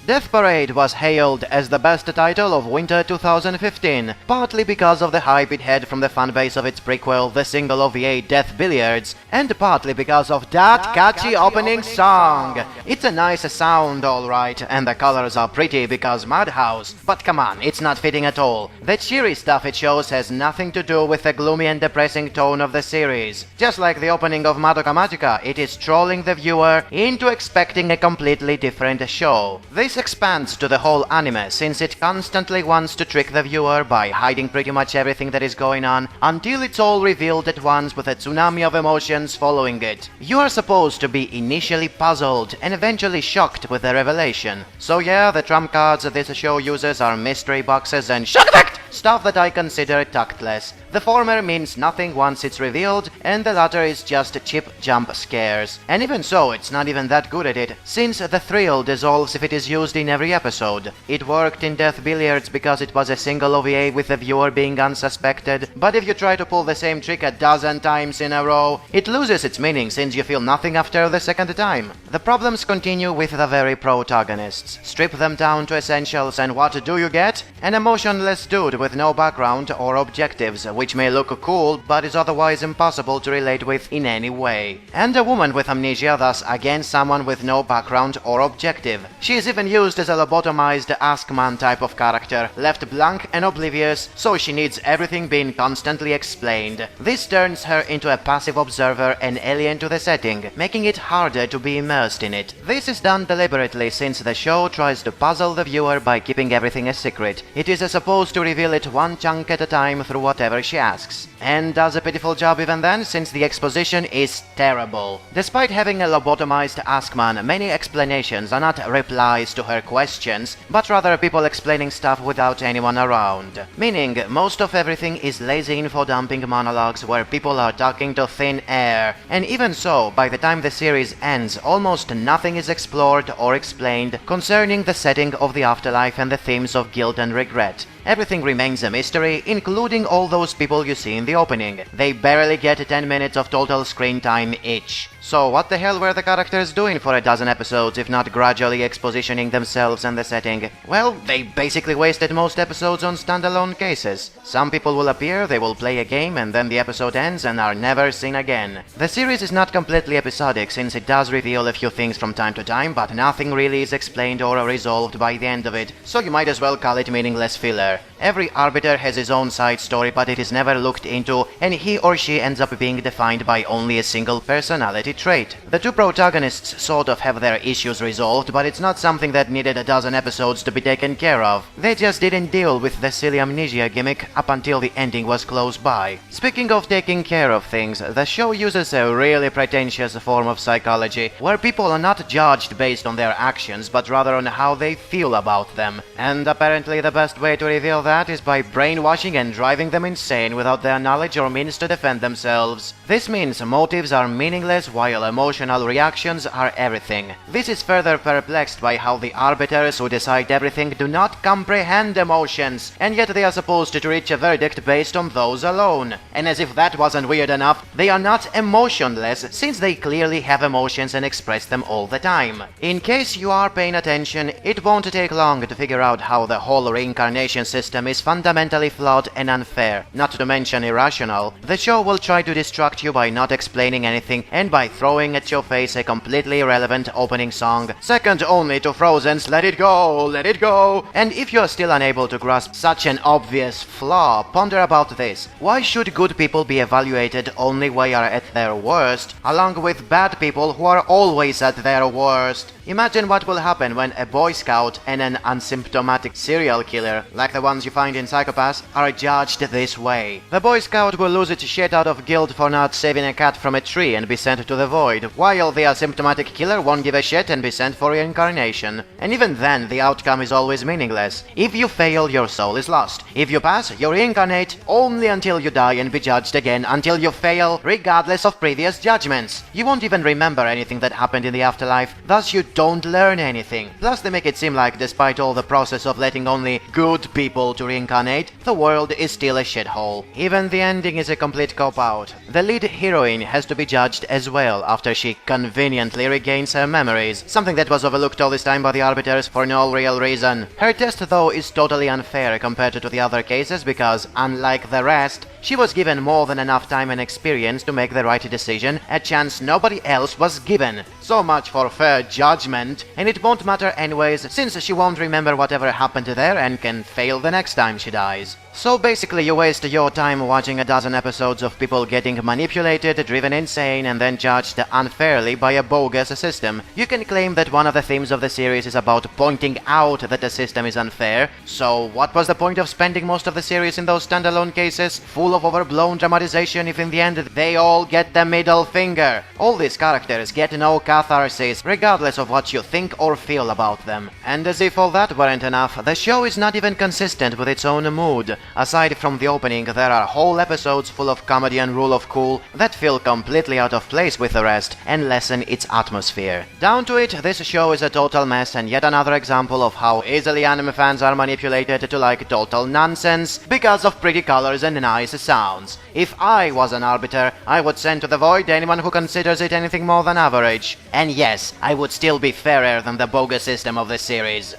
Death Parade was hailed as the best title of winter 2015, partly because of the hype it had from the fanbase of its prequel, the single OVA Death Billiards, and partly because of that catchy opening song. It's a nice sound, alright, and the colors are pretty because Madhouse, but come on, it's not fitting at all. The cheery stuff it shows has nothing to do with the gloomy and depressing tone of the series. Just like the opening of Madoka Magica, it is trolling the viewer into expecting a completely different show. This expands to the whole anime, since it constantly wants to trick the viewer by hiding pretty much everything that is going on until it's all revealed at once with a tsunami of emotions following it. You are supposed to be initially puzzled and eventually shocked with the revelation. So yeah, the trump cards this show uses are mystery boxes and shock effect stuff that I consider tactless. The former means nothing once it's revealed, and the latter is just cheap jump scares. And even so, it's not even that good at it, since the thrill dissolves if it is used in every episode. It worked in Death Billiards because it was a single OVA with the viewer being unsuspected, but if you try to pull the same trick a dozen times in a row, it loses its meaning since you feel nothing after the second time. The problems continue with the very protagonists. Strip them down to essentials and what do you get? An emotionless dude with no background or objectives, which may look cool, but is otherwise impossible to relate with in any way. And a woman with amnesia, thus again someone with no background or objective. She is even used as a lobotomized Askman type of character, left blank and oblivious, so she needs everything being constantly explained. This turns her into a passive observer and alien to the setting, making it harder to be immersed in it. This is done deliberately since the show tries to puzzle the viewer by keeping everything a secret. It is supposed to reveal it one chunk at a time through whatever she asks, and does a pitiful job even then, since the exposition is terrible. Despite having a lobotomized Askman, many explanations are not replies to her questions, but rather people explaining stuff without anyone around. Meaning, most of everything is lazy info-dumping monologues where people are talking to thin air, and even so, by the time the series ends, almost nothing is explored or explained concerning the setting of the afterlife and the themes of guilt and regret. Everything remains a mystery, including all those people you see in the opening. They barely get 10 minutes of total screen time each. So what the hell were the characters doing for a dozen episodes if not gradually expositioning themselves and the setting? Well, they basically wasted most episodes on standalone cases. Some people will appear, they will play a game, and then the episode ends and are never seen again. The series is not completely episodic since it does reveal a few things from time to time, but nothing really is explained or resolved by the end of it, so you might as well call it meaningless filler. Every arbiter has his own side story, but it is never looked into, and he or she ends up being defined by only a single personality trait. The two protagonists sort of have their issues resolved, but it's not something that needed a dozen episodes to be taken care of. They just didn't deal with the silly amnesia gimmick up until the ending was close by. Speaking of taking care of things, the show uses a really pretentious form of psychology, where people are not judged based on their actions, but rather on how they feel about them. And apparently the best way to reveal that is by brainwashing and driving them insane without their knowledge or means to defend themselves. This means motives are meaningless while emotional reactions are everything. This is further perplexed by how the arbiters who decide everything do not comprehend emotions, and yet they are supposed to reach a verdict based on those alone. And as if that wasn't weird enough, they are not emotionless since they clearly have emotions and express them all the time. In case you are paying attention, it won't take long to figure out how the whole reincarnation system is fundamentally flawed and unfair, not to mention irrational. The show will try to distract you by not explaining anything and by throwing at your face a completely irrelevant opening song, second only to Frozen's Let It Go, Let It Go. And if you're still unable to grasp such an obvious flaw, ponder about this. Why should good people be evaluated only when they are at their worst, along with bad people who are always at their worst? Imagine what will happen when a Boy Scout and an asymptomatic serial killer, like the ones you find in Psycho-Pass, are judged this way. The Boy Scout will lose its shit out of guilt for not saving a cat from a tree and be sent to the void, while the asymptomatic killer won't give a shit and be sent for reincarnation. And even then, the outcome is always meaningless. If you fail, your soul is lost. If you pass, you reincarnate only until you die and be judged again until you fail, regardless of previous judgments. You won't even remember anything that happened in the afterlife, thus you don't learn anything. Plus they make it seem like despite all the process of letting only good people to reincarnate, the world is still a shithole. Even the ending is a complete cop-out. The lead heroine has to be judged as well after she conveniently regains her memories, something that was overlooked all this time by the arbiters for no real reason. Her test though is totally unfair compared to the other cases because, unlike the rest, she was given more than enough time and experience to make the right decision, a chance nobody else was given. So much for fair judgment, and it won't matter anyways since she won't remember whatever happened there and can fail the next time she dies. So basically you waste your time watching a dozen episodes of people getting manipulated, driven insane, and then judged unfairly by a bogus system. You can claim that one of the themes of the series is about pointing out that the system is unfair, so what was the point of spending most of the series in those standalone cases, full of overblown dramatization if in the end they all get the middle finger? All these characters get no catharsis, regardless of what you think or feel about them. And as if all that weren't enough, the show is not even consistent with its own mood. Aside from the opening, there are whole episodes full of comedy and rule of cool that feel completely out of place with the rest and lessen its atmosphere. Down to it, this show is a total mess and yet another example of how easily anime fans are manipulated to like total nonsense because of pretty colors and nice sounds. If I was an arbiter, I would send to the void anyone who considers it anything more than average. And yes, I would still be fairer than the bogus system of the series.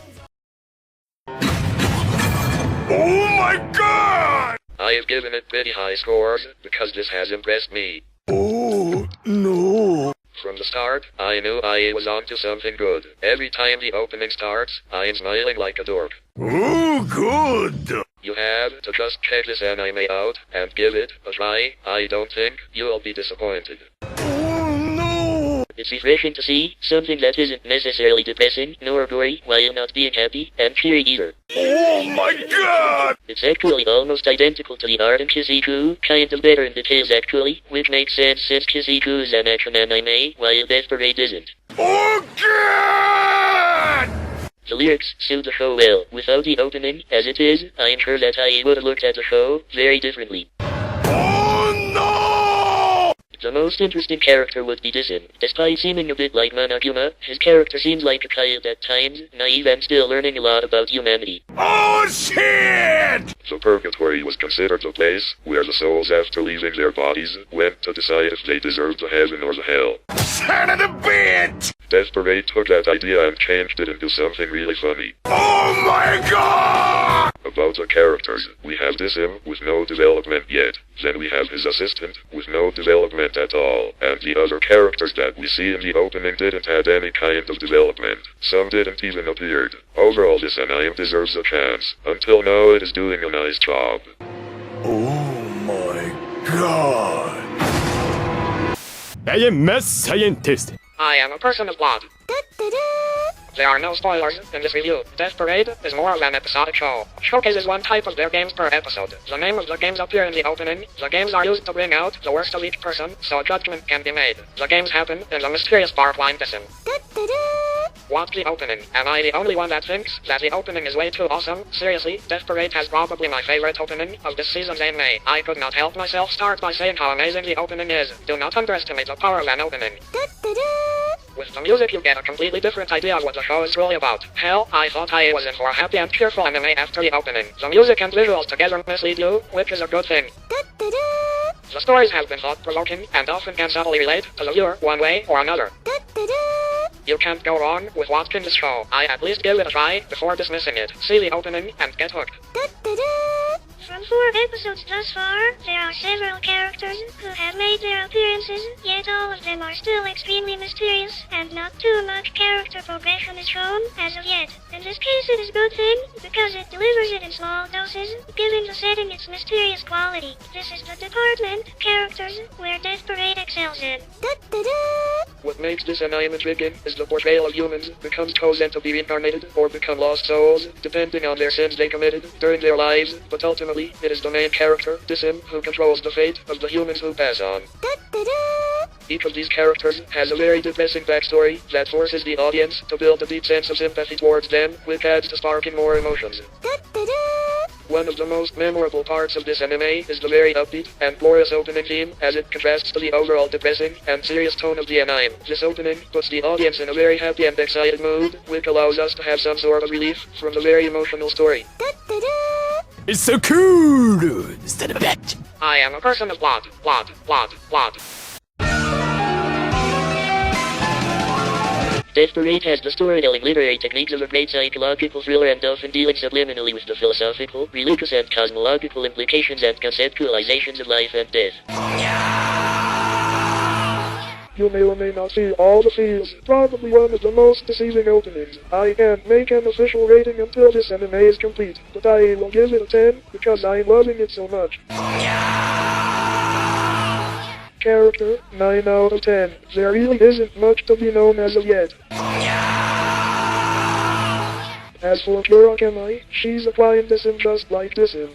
Oh my god! I have given it pretty high scores, because this has impressed me. Oh no! From the start, I knew I was onto something good. Every time the opening starts, I am smiling like a dork. Oh good! You have to just check this anime out, and give it a try. I don't think you'll be disappointed. Oh no! It's refreshing to see something that isn't necessarily depressing nor gory while not being happy and cheery either. Oh my god! It's actually almost identical to the art in Kiziku, kind of better in details actually, which makes sense since Kiziku is an action anime, while Death Parade isn't. Oh god! The lyrics suit the show well. Without the opening, as it is, I am sure that I would have looked at the show very differently. Oh no! The most interesting character would be Disim. Despite seeming a bit like Monokuma, his character seems like a child at times, naive and still learning a lot about humanity. Oh shit! The purgatory was considered the place where the souls after leaving their bodies went to decide if they deserved the heaven or the hell. Son of a bitch! Death Parade took that idea and changed it into something really funny. Oh my god! About the characters, we have Disim with no development yet. Then we have his assistant with no development at all. And the other characters that we see in the opening didn't have any kind of development. Some didn't even appear. Overall, this anime deserves a chance. Until now, it is doing a nice job. Oh my god! I am Mass Scientist. I am a person of blood. There are no spoilers in this review. Death Parade is more of an episodic show. Showcases one type of their games per episode. The name of the games appear in the opening. The games are used to bring out the worst of each person, so judgment can be made. The games happen in the mysterious bar of Disim. Watch the opening. Am I the only one that thinks that the opening is way too awesome? Seriously, Death Parade has probably my favorite opening of this season's anime. I could not help myself start by saying how amazing the opening is. Do not underestimate the power of an opening. With the music you get a completely different idea of what the show is really about. Hell, I thought I was in for a happy and cheerful anime after the opening. The music and visuals together mislead you, which is a good thing. The stories have been thought-provoking, and often can subtly relate to the viewer one way or another. You can't go wrong with watching this show. I at least give it a try before dismissing it. See the opening and get hooked. From 4 episodes thus far, there are several characters who have made their appearances, yet all of them are still extremely mysterious, and not too much character progression is shown as of yet. In this case it is a good thing, because it delivers it in small doses, giving the setting its mysterious quality. This is the department, characters, where Death Parade excels in. What makes this anime intriguing is the portrayal of humans becomes chosen to be reincarnated or become lost souls, depending on their sins they committed during their lives, but ultimately it is the main character, Disim, who controls the fate of the humans who pass on. Each of these characters has a very depressing backstory that forces the audience to build a deep sense of sympathy towards them, which adds to sparking more emotions. One of the most memorable parts of this anime is the very upbeat and glorious opening theme, as it contrasts to the overall depressing and serious tone of the anime. This opening puts the audience in a very happy and excited mood, which allows us to have some sort of relief from the very emotional story. It's so cool! Son of a bitch! I am a person of blood. Death Parade has the storytelling literary techniques of a great psychological thriller and often dealing subliminally with the philosophical, religious and cosmological implications and conceptualizations of life and death. You may or may not see all the feels. Probably one of the most deceiving openings. I can't make an official rating until this anime is complete, but I will give it a 10 because I'm loving it so much. Character, 9 out of 10. There really isn't much to be known as of yet. As for Murakami, she's a quintessence just like this him.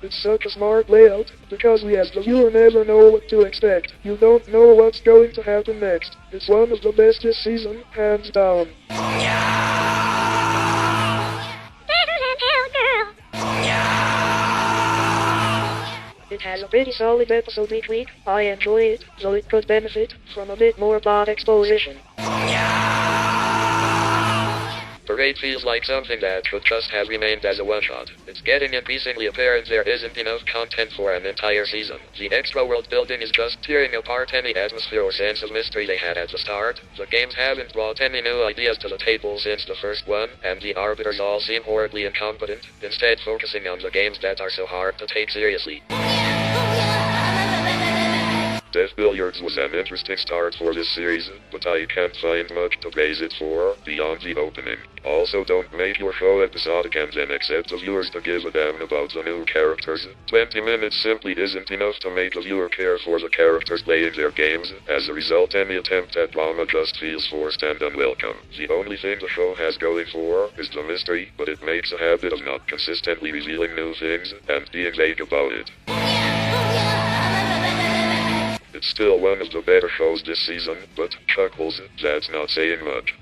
It's such a smart layout, because we as the viewer never know what to expect. You don't know what's going to happen next. It's one of the best this season, hands down. Better than Hell Girl. It has a pretty solid episode each week. I enjoy it, though it could benefit from a bit more plot exposition. Parade feels like something that should just have remained as a one-shot. It's getting increasingly apparent there isn't enough content for an entire season. The extra world building is just tearing apart any atmosphere or sense of mystery they had at the start. The games haven't brought any new ideas to the table since the first one, and the arbiters all seem horribly incompetent, instead focusing on the games that are so hard to take seriously. Death Billiards was an interesting start for this series, but I can't find much to base it for, beyond the opening. Also, don't make your show episodic and then expect the viewers to give a damn about the new characters. 20 minutes simply isn't enough to make the viewer care for the characters playing their games. As a result, any attempt at drama just feels forced and unwelcome. The only thing the show has going for is the mystery, but it makes a habit of not consistently revealing new things and being vague about it. It's still one of the better shows this season, but chuckles, that's not saying much.